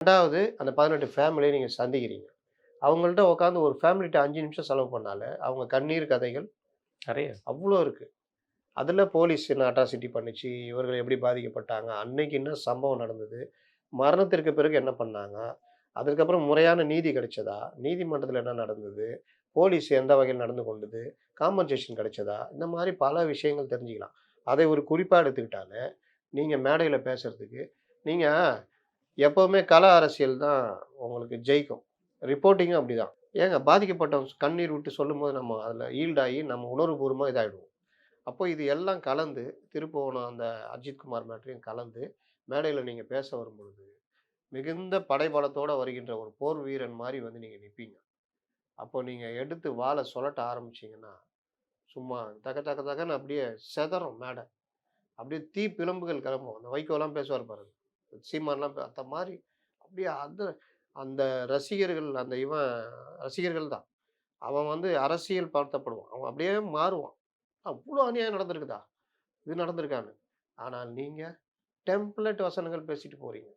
2வது அந்த 18 ஃபேமிலிய நீங்க சந்திக்கிறீங்க. அவங்கள்ட்ட உட்காந்து ஒரு ஃபேமிலிட்ட 5 நிமிஷம் செலவு பண்ணாலே, அவங்க கண்ணீர் கதைகள் நெறைய. அவ்ளோ இருக்கு. அதுல போலீஸ் என்ன அட்ராசிட்டி பண்ணுச்சு, இவர்கள் எப்படி பாதிக்கப்பட்டாங்க, அன்னைக்கு என்ன சம்பவம் நடந்தது, மரணத்திற்கு பிறகு என்ன பண்ணாங்க, அதுக்கப்புறம் முறையான நீதி கிடைச்சதா, நீதிமன்றத்துல என்ன நடந்தது, போலீஸ் எந்த வகையில் நடந்து கொண்டது, காம்பன்சேஷன் கிடைச்சதா, இந்த மாரி பல விஷயங்கள் தெரிஞ்சுக்கலாம். அதை ஒரு குறிப்பா எடுத்துக்கிட்டாலே, நீங்க மேடையில பேசுறதுக்கு நீங்க எப்பவுமே கள அரசியல் தான் உங்களுக்கு ஜெயிக்கும். ரிப்போர்ட்டிங்கும் அப்படிதான். ஏங்க பாதிக்கப்பட்டவங்க கண்ணீர் விட்டு சொல்லும்போது நம்ம அதில ஈல்ட் ஆயி நம்ம உணர்வுபூர்வமா இதாயிடுவோம். அப்போ இது எல்லாம் கலந்து திருப்புவனம் அந்த அஜித் குமார் மேட்டரையும் கலந்து மேடையில நீங்க பேச வரும்பொழுது, மிகுந்த படைபலத்தோட வருகின்ற ஒரு போர் வீரன் மாரி வந்து நீங்க நிப்பீங்க. அப்போ நீங்க எடுத்து வாள சுழட்ட ஆரம்பிச்சீங்கன்னா, சும்மா தக தக தகன்னு அப்படியே சிதறும் மேடை. அப்படியே தீ பிழம்புகள் கிளம்பும். அந்த வைகோலாம் பேசுவார் பாருங்க. சீமான்லாம் அந்த மாரி அப்படியே அந்த ரசிகர்கள் அந்த ரசிகர்கள் தான். அவன் வந்து அரசியல் படுத்தப்படுவான். அவன் அப்படியே மாறுவான். அவ்ளோ அநியாயம் நடந்திருக்குதா? இது நடந்திருக்கான்னு. ஆனால் நீங்க டெம்ப்ளேட் வசனங்கள் பேசிட்டு போறீங்க.